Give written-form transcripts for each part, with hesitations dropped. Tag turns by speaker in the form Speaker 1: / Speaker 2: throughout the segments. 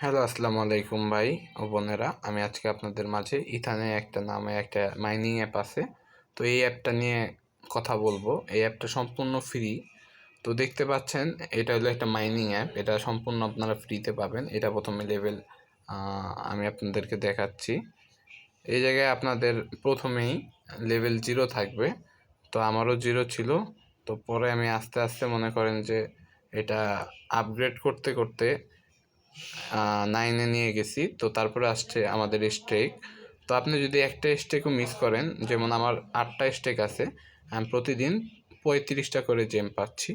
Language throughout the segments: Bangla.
Speaker 1: হ্যালো, আসসালামু আলাইকুম ভাই ও বোনেরা। আমি আজকে আপনাদের মাঝে ইথানে নামে একটা মাইনিং অ্যাপ আছে। তো এই অ্যাপটা নিয়ে কথা বলবো। এই অ্যাপটা সম্পূর্ণ ফ্রি। তো দেখতে পাচ্ছেন, এটা হলো একটা মাইনিং অ্যাপ। এটা সম্পূর্ণ আপনারা ফ্রিতে পাবেন। এটা প্রথমে লেভেল আমি আপনাদেরকে দেখাচ্ছি। এই জায়গায় আপনাদের প্রথমেই লেভেল 0 থাকবে। তো আমারও 0 ছিল। তো পরে আমি আস্তে আস্তে মনে করেন যে এটা আপগ্রেড করতে করতে 9-এ নিয়ে গেছি। তো তারপরে আসছে আমাদের স্টেক। তো আপনি যদি একটা স্টেকও মিস করেন, যেমন আমার 8টা স্টেক আছে, আমি প্রতিদিন 35টা করে জেম পাচ্ছি।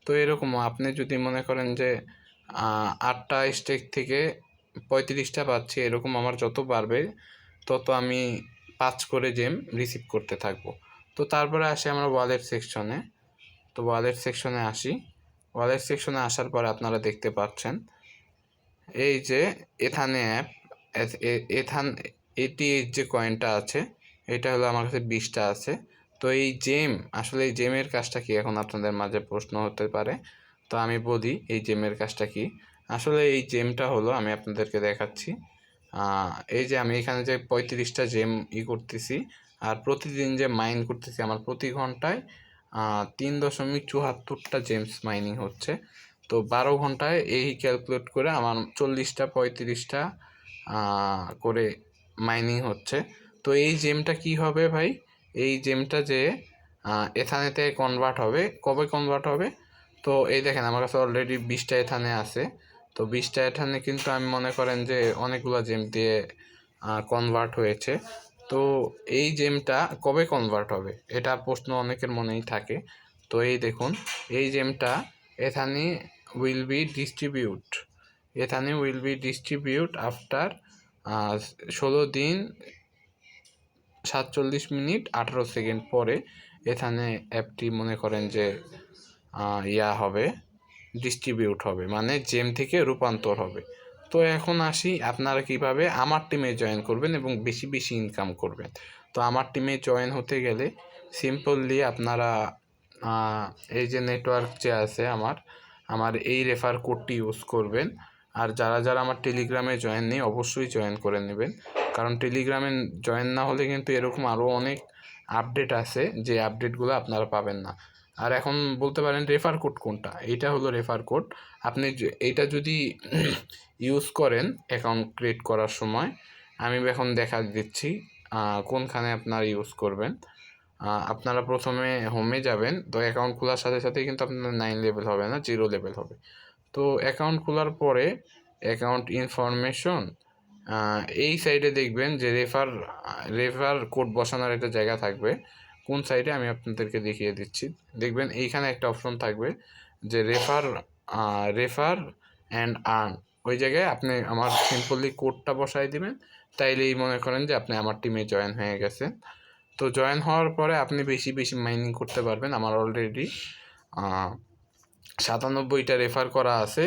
Speaker 1: তো এরকমও আপনি যদি মনে করেন যে 8টা স্টেক থেকে 35টা পাচ্ছি, এরকম আমার যত বাড়বে তত আমি 5 করে জেম রিসিভ করতে থাকবো। তো তারপরে আসি আমরা ওয়ালেট সেকশনে। তো ওয়ালেট সেকশনে আসি। ওয়ালেট সেকশনে আসার পরে আপনারা দেখতে পাচ্ছেন এই যে এথানে অ্যাপ, এথান 88 যে কয়েনটা আছে, এটা হলো আমার কাছে 20টা আছে। তো এই জেম, আসলে এই জেমের কাজটা কি এখন আপনাদের মাঝে প্রশ্ন হতে পারে। তো আমি বলি এই জেমের কাজটা কি। আসলে এই জেমটা হলো, আমি আপনাদেরকে দেখাচ্ছি। এই যে আমি এখানে যে 35টা জেম করতেছি, আর প্রতিদিন যে মাইন করতেছি, আমার প্রতি ঘন্টায় 3.74টা জেমস মাইনিং হচ্ছে। তো 12 ঘন্টায় এই ক্যালকুলেট করে আমার 40টা 35টা করে মাইনিং হচ্ছে। তো এই জেমটা কি হবে ভাই, এই জেমটা যে এথানেতে কনভার্ট হবে, কবে কনভার্ট হবে? তো এই দেখেন আমার কাছে অলরেডি 20টা এথানে আছে। তো 20টা এথানে কিন্তু আমি মনে করেন যে অনেকগুলো জেম দিয়ে কনভার্ট হয়েছে। তো এই জেমটা কবে কনভার্ট হবে, এটা প্রশ্ন অনেকের মনেই থাকে। তো এই দেখুন, এই জেমটা এখানে উইল বি ডিস্ট্রিবিউট আফটার 16 দিন 47 মিনিট 18 সেকেন্ড পরে এখানে অ্যাপটি মনে করেন যে হবে, ডিস্ট্রিবিউট হবে, মানে জেম থেকে রূপান্তর হবে। তো এখন আসি আপনারা কিভাবে আমার টিমে জয়েন করবেন এবং বেশি বেশি ইনকাম করবেন। তো আমার টিমে জয়েন হতে গেলে সিম্পলি আপনারা এই যে নেটওয়ার্ক যে আছে আমার এই রেফার কোডটি ইউজ করবেন। আর যারা যারা আমার টেলিগ্রামে জয়েন নেই, অবশ্যই জয়েন করে নেবেন, কারণ টেলিগ্রামে জয়েন না হলে কিন্তু এরকম আরও অনেক আপডেট আছে, যে আপডেটগুলো আপনারা পাবেন না। আর এখন বলতে পারেন রেফার কোড কোনটা, এইটা হলো রেফার কোড। আপনি এইটা যদি ইউজ করেন অ্যাকাউন্ট ক্রিয়েট করার সময়, আমি এখন দেখা দিচ্ছি কোনখানে আপনারা ইউজ করবেন। আপনারা প্রথমে হোমে যাবেন। তো অ্যাকাউন্ট খোলার সাথে সাথেই কিন্তু আপনার 9 লেভেল হবে না, 0 লেভেল হবে। তো অ্যাকাউন্ট খোলার পরে অ্যাকাউন্ট ইনফরমেশন, এই সাইডে দেখবেন যে রেফার কোড বসানোর একটা জায়গা থাকবে। কোন সাইডে আমি আপনাদেরকে দেখিয়ে দিচ্ছি। দেখবেন এইখানে একটা অপশন থাকবে যে রেফার অ্যান্ড আর্ন। ওই জায়গায় আপনি আমার সিম্পলি কোডটা বসাই দিবেন, তাইলেই মনে করেন যে আপনি আমার টিমে জয়েন হয়ে গেছেন। তো জয়েন হওয়ার পরে আপনি বেশি বেশি মাইনিং করতে পারবেন। আমার অলরেডি 97টা রেফার করা আছে।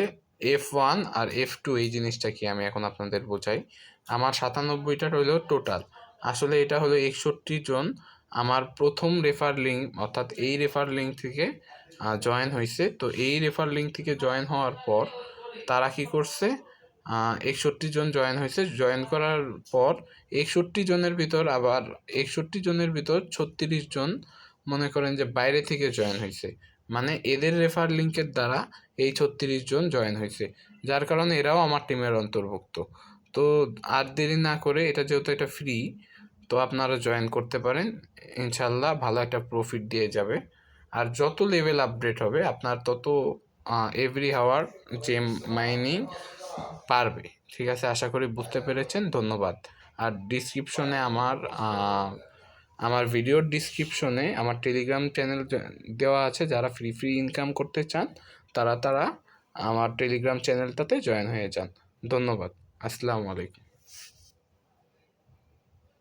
Speaker 1: F1 আর F2 এই জিনিসটা কি আমি এখন আপনাদের বোঝাই। আমার 97টা হলো টোটাল। আসলে এটা হলো 61 জন আমার প্রথম রেফার লিঙ্ক, অর্থাৎ এই রেফার লিঙ্ক থেকে জয়েন হয়েছে। তো এই রেফার লিঙ্ক থেকে জয়েন হওয়ার পর তারা কি করছে, 61 জন জয়েন হয়েছে। জয়েন করার পর 61 জনের ভিতর 36 জন মনে করেন যে বাইরে থেকে জয়েন হয়েছে, মানে এদের রেফার লিঙ্কের দ্বারা এই 36 জন জয়েন হয়েছে, যার কারণে এরাও আমার টিমের অন্তর্ভুক্ত। তো আর দেরি না করে, এটা যেহেতু এটা ফ্রি, তো আপনারা জয়েন করতে পারেন। ইনশাল্লাহ ভালো একটা প্রফিট দিয়ে যাবে। আর যত লেভেল আপডেট হবে আপনার তত এভরি হাওয়ার জেম মাইনিং পারবে। ঠিক আছে, আশা করি বুঝতে পেরেছেন। ধন্যবাদ। আর ডিসক্রিপশনে আমার ভিডিওর ডিসক্রিপশনে আমার টেলিগ্রাম চ্যানেল দেওয়া আছে। যারা ফ্রি ইনকাম করতে চান তারা আমার টেলিগ্রাম চ্যানেলটাতে জয়েন হয়ে যান। ধন্যবাদ। আসসালামু আলাইকুম।